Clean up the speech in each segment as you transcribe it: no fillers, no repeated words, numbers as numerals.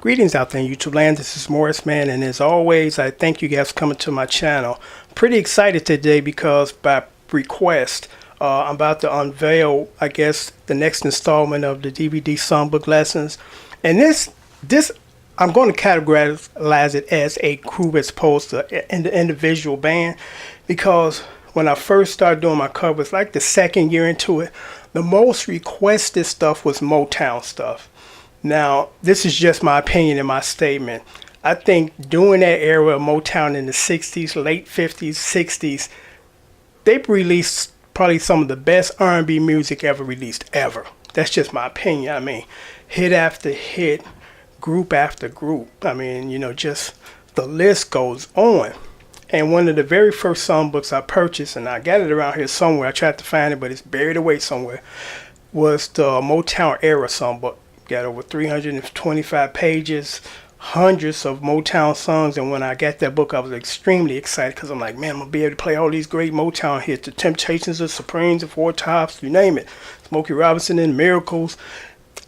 Greetings out there in YouTube land. This is Morrisman, and as always, I thank you guys for coming to my channel. Pretty excited today because by request, I'm about to unveil, I guess, the next installment of the DVD Songbook lessons. And this I'm going to categorize it as a group as opposed to an individual band, because when I first started doing my covers, like the second year into it, the most requested stuff was Motown stuff. Now, this is just my opinion and my statement. I think during that era of Motown in the 60s, late 50s, 60s, they released probably some of the best R&B music ever released, ever. That's just my opinion. I mean, hit after hit, group after group. I mean, just the list goes on. And one of the very first songbooks I purchased, and I got it around here somewhere, I tried to find it, but it's buried away somewhere, was the Motown era songbook. Got over 325 pages, hundreds of Motown songs, and when I got that book, I was extremely excited because I'm like, man, I'm going to be able to play all these great Motown hits, the Temptations, the Supremes, the Four Tops, you name it, Smokey Robinson and Miracles.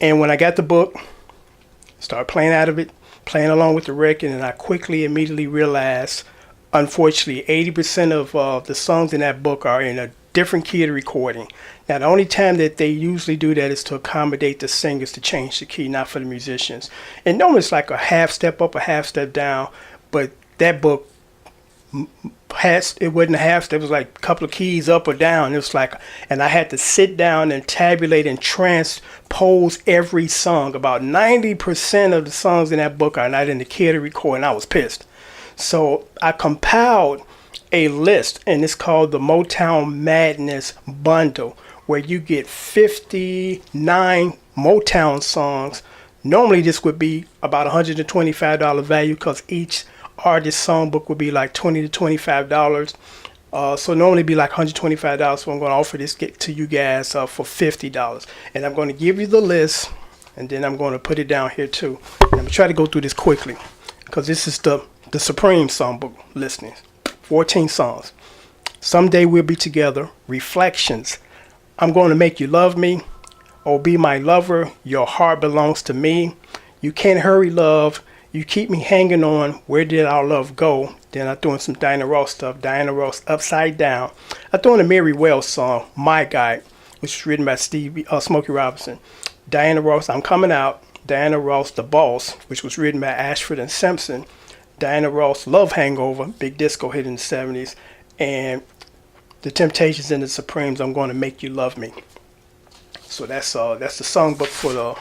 And when I got the book, started playing out of it, playing along with the record, and I quickly, immediately realized, unfortunately, 80% of the songs in that book are in a different key of the recording. Now, the only time that they usually do that is to accommodate the singers to change the key, not for the musicians. And normally it's like a half step up, a half step down, but that book it wasn't a half step, it was like a couple of keys up or down. It was like, and I had to sit down and tabulate and transpose every song. About 90% of the songs in that book are not in the key of the recording. I was pissed. So I compiled a list, and it's called the Motown Madness Bundle, where you get 59 Motown songs. Normally this would be about $125 value because each artist songbook would be like $20 to $25. So normally it'd be like $125. So I'm going to offer this to you guys for $50. And I'm going to give you the list, and then I'm going to put it down here too. And I'm going to try to go through this quickly because this is the Supreme Songbook listenings. 14 songs. Someday We'll Be Together. Reflections. I'm Going to Make You Love Me. Oh, Be My Lover. Your Heart Belongs to Me. You Can't Hurry Love. You Keep Me Hanging On. Where Did Our Love Go? Then I threw in some Diana Ross stuff. Diana Ross, Upside Down. I threw in a Mary Wells song, My Guy, which was written by Smokey Robinson. Diana Ross, I'm Coming Out. Diana Ross, The Boss, which was written by Ashford and Simpson. Diana Ross, Love Hangover, big disco hit in the 70s, and the Temptations and the Supremes, I'm Going to Make You Love Me. So that's the songbook for the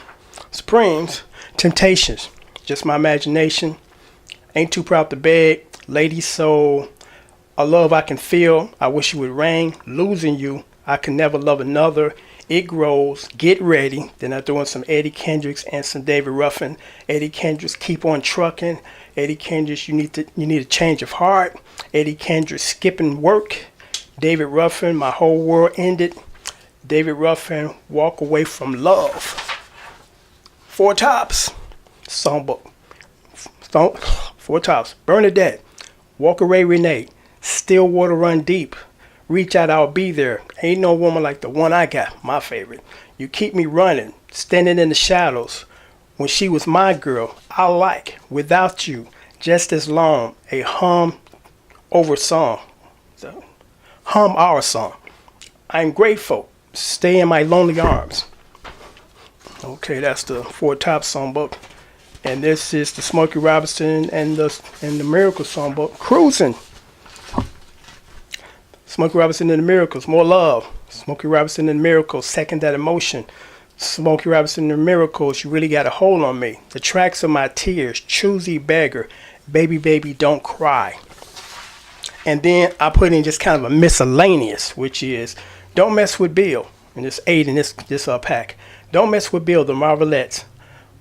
Supremes. Temptations, Just My Imagination, Ain't Too Proud to Beg, Lady Soul, A Love I Can Feel, I Wish You Would Rain, Losing You, I Can Never Love Another, It Grows, Get Ready. Then I threw in some Eddie Kendricks and some David Ruffin. Eddie Kendricks, Keep On Trucking. Eddie Kendricks, You Need a Change of Heart. Eddie Kendricks, Skipping Work. David Ruffin, My Whole World Ended. David Ruffin, Walk Away from Love. Four Tops, Songbook. Four Tops, Bernadette, Walk Away Renee, Still Water Run Deep. Reach Out, I'll Be There. Ain't No Woman Like the One I Got, my favorite. You Keep Me Running, Standing in the Shadows. When She Was My Girl, I Like, Without You, Just As Long, a hum our song. I'm Grateful, Stay in My Lonely Arms. Okay, that's the Four Tops songbook. And this is the Smokey Robinson and the Miracle songbook, Cruising. Smokey Robinson and the Miracles, More Love. Smokey Robinson and the Miracles, Second That Emotion. Smokey Robinson and the Miracles, You Really Got a Hold on Me. The Tracks of My Tears, Choosy Beggar, Baby Baby Don't Cry. And then I put in just kind of a miscellaneous, which is Don't Mess with Bill. And there's 8 in this pack. Don't Mess with Bill, the Marvelettes.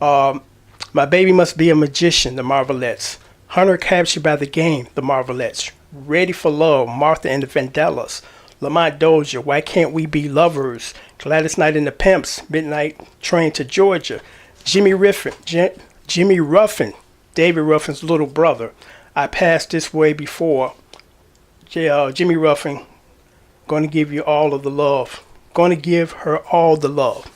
My Baby Must Be a Magician, the Marvelettes. Hunter Captured by the Game, the Marvelettes. Ready for Love, Martha and the Vandellas. Lamont Dozier, Why Can't We Be Lovers? Gladys Knight and the Pimps, Midnight Train to Georgia. Jimmy Ruffin, David Ruffin's little brother. I Passed This Way Before. Jimmy Ruffin, Going to Give You All of the Love. Going to Give Her All the Love.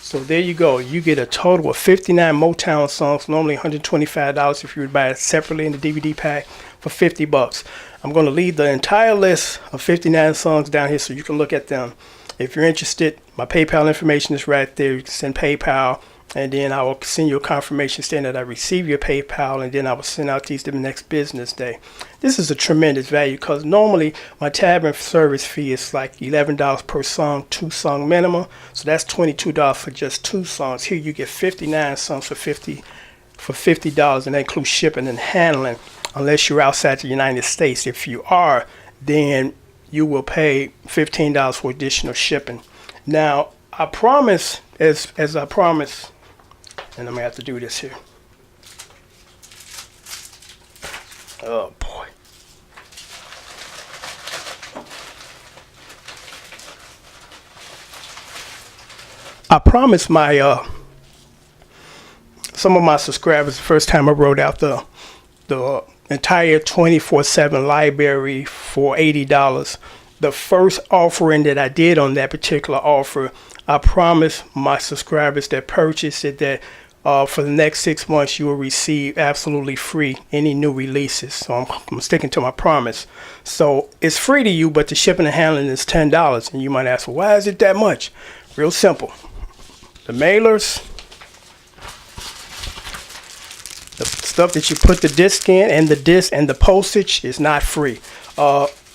So there you go. You get a total of 59 Motown songs, normally $125 if you would buy it separately in the DVD pack for $50. I'm going to leave the entire list of 59 songs down here so you can look at them. If you're interested, my PayPal information is right there. You can send PayPal, and then I will send you a confirmation saying that I receive your PayPal, and then I will send out these the next business day. This is a tremendous value because normally my tab and service fee is like $11 per song, 2-song minimum. So that's $22 for just 2 songs. Here you get 59 songs for $50, and that includes shipping and handling. Unless you're outside the United States. If you are, then you will pay $15 for additional shipping. Now, I promise, as I promise, and I'm gonna have to do this here. Oh boy. I promised my some of my subscribers the first time I wrote out the entire 24/7 library for $80. The first offering that I did on that particular offer, I promised my subscribers that purchased it that for the next 6 months you will receive absolutely free any new releases. So I'm sticking to my promise. So it's free to you, but the shipping and handling is $10. And you might ask, well, why is it that much? Real simple. The mailers, the stuff that you put the disc in, and the disc and the postage is not free.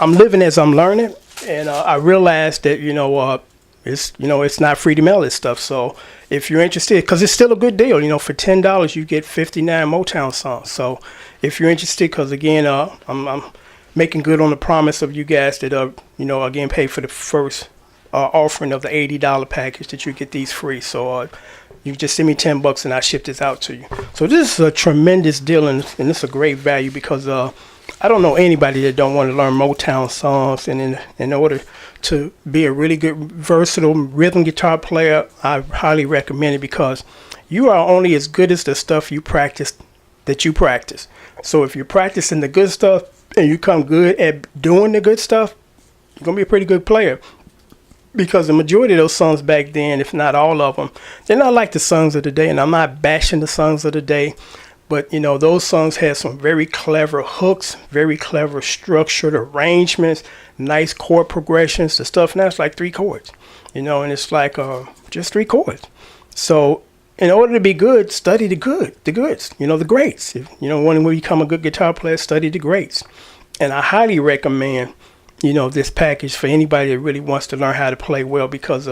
I'm living as I'm learning, and I realized that it's not free to mail this stuff. So if you're interested, because it's still a good deal, for $10 you get 59 Motown songs. So if you're interested, because again, I'm making good on the promise of you guys that again pay for the first offering of the $80 package that you get these free. So you just send me $10 and I ship this out to you. So this is a tremendous deal, and this is a great value because I don't know anybody that don't want to learn Motown songs. And in order to be a really good, versatile rhythm guitar player, I highly recommend it because you are only as good as the stuff you practice that you practice. So if you're practicing the good stuff and you come good at doing the good stuff, you're going to be a pretty good player. Because the majority of those songs back then, if not all of them, they're not like the songs of the day. And I'm not bashing the songs of the day, but those songs had some very clever hooks, very clever structured arrangements, nice chord progressions. The stuff now it's like 3 chords, and it's like just 3 chords. So in order to be good, study the goods, the greats. If want to become a good guitar player, study the greats. And I highly recommend this package for anybody that really wants to learn how to play well, because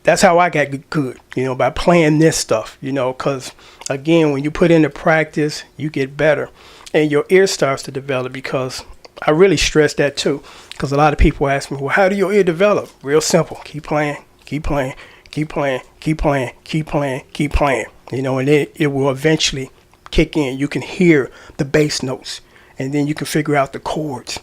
that's how I got good, by playing this stuff, because again, when you put into practice, you get better and your ear starts to develop, because I really stress that too, because a lot of people ask me, well, how do your ear develop? Real simple. Keep playing, keep playing, keep playing, keep playing, keep playing, keep playing, and it will eventually kick in. You can hear the bass notes, and then you can figure out the chords.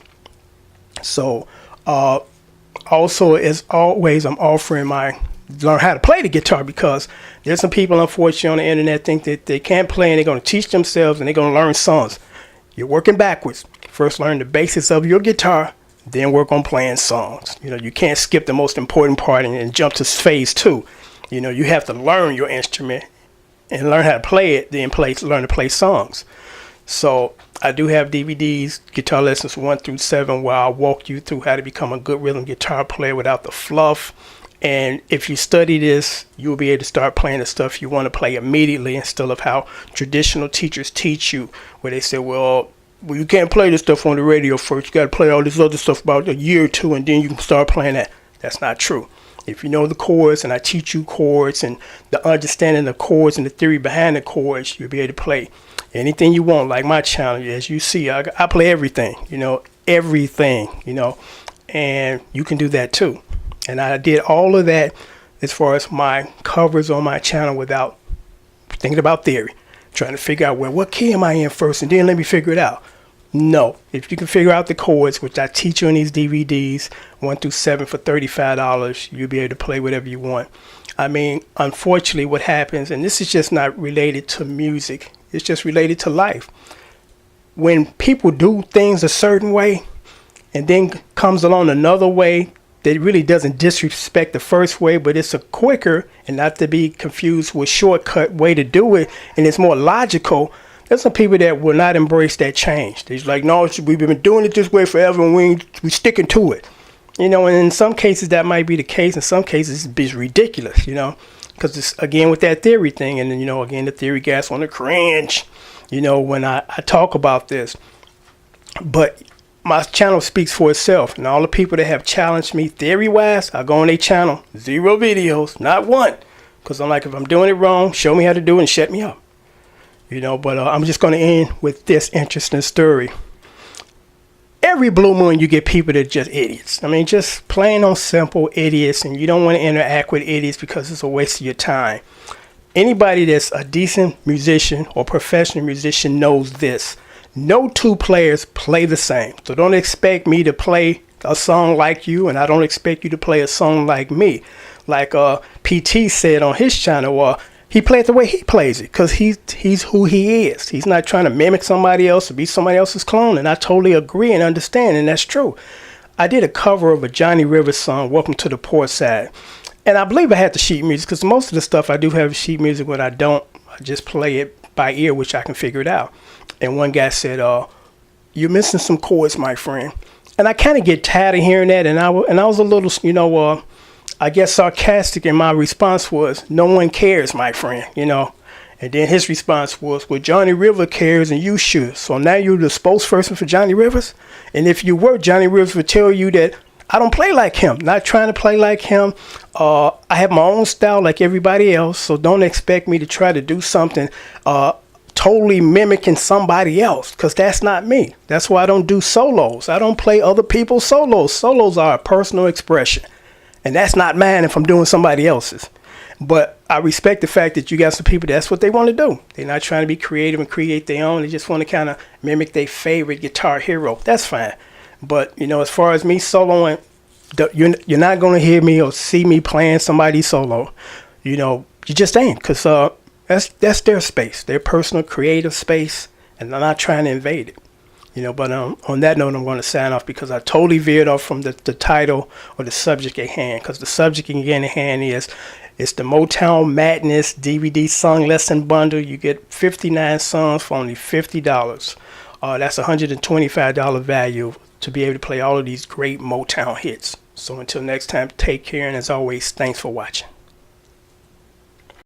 So also, as always, I'm offering my learn how to play the guitar, because there's some people unfortunately on the internet think that they can't play and they're going to teach themselves and they're going to learn songs. You're working backwards. First learn the basics of your guitar, then work on playing songs. You can't skip the most important part and jump to phase 2. You have to learn your instrument and learn how to play it, then learn to play songs. So I do have DVDs, guitar lessons 1 through 7, where I'll walk you through how to become a good rhythm guitar player without the fluff. And if you study this, you'll be able to start playing the stuff you want to play immediately, instead of how traditional teachers teach you, where they say, well, you can't play this stuff on the radio first. You got to play all this other stuff about a year or 2, and then you can start playing that. That's not true. If you know the chords, and I teach you chords and the understanding of chords and the theory behind the chords, you'll be able to play anything you want. Like my channel, as you see, I play everything, everything, and you can do that too. And I did all of that as far as my covers on my channel without thinking about theory, trying to figure out, well, what key am I in first, and then let me figure it out. No, if you can figure out the chords, which I teach you in these DVDs, 1 through 7 for $35, you'll be able to play whatever you want. I mean, unfortunately, what happens, and this is just not related to music, it's just related to life. When people do things a certain way, and then comes along another way that really doesn't disrespect the first way, but it's a quicker, and not to be confused with shortcut way to do it, and it's more logical. There's some people that will not embrace that change. They're like, no, we've been doing it this way forever, and we sticking to it. You know, and in some cases that might be the case. In some cases it's ridiculous, you know, because it's, again, with that theory thing, and then, you know, again, the theory guys want to cringe, you know, when I talk about this. But my channel speaks for itself, and all the people that have challenged me theory-wise, I go on their channel, 0 videos, not one, because I'm like, if I'm doing it wrong, show me how to do it and shut me up. You know, but I'm just going to end with this interesting story. Every blue moon, you get people that are just idiots. I mean, just plain on simple idiots, and you don't want to interact with idiots because it's a waste of your time. Anybody that's a decent musician or professional musician knows this. No two players play the same. So don't expect me to play a song like you, and I don't expect you to play a song like me. Like PT said on his channel, he played the way he plays it because he's who he is. He's not trying to mimic somebody else or be somebody else's clone. And I totally agree and understand, and that's true. I did a cover of a Johnny Rivers song, Welcome to the Port Side. And I believe I had the sheet music because most of the stuff I do have sheet music. When I don't, I just play it by ear, which I can figure it out. And one guy said, you're missing some chords, my friend. And I kind of get tired of hearing that. And I was a little, you know, I guess sarcastic, and my response was, no one cares, my friend, you know. And then his response was, well, Johnny Rivers cares and you should. So now you're the spokesperson for Johnny Rivers? And if you were, Johnny Rivers would tell you that I don't play like him, not trying to play like him. I have my own style like everybody else, so don't expect me to try to do something totally mimicking somebody else, because that's not me. That's why I don't do solos. I don't play other people's solos. Solos are a personal expression, and that's not mine if I'm doing somebody else's. But I respect the fact that you got some people, that's what they want to do. They're not trying to be creative and create their own. They just want to kind of mimic their favorite guitar hero. That's fine. But, you know, as far as me soloing, you're not going to hear me or see me playing somebody's solo. You know, you just ain't, because that's their space, their personal creative space, and I'm not trying to invade it. You know, but on that note, I'm going to sign off because I totally veered off from the title or the subject at hand, because the subject again at hand is, it's the Motown Madness DVD Song Lesson Bundle. You get 59 songs for only $50. That's $125 value to be able to play all of these great Motown hits. So until next time, take care, and as always, thanks for watching.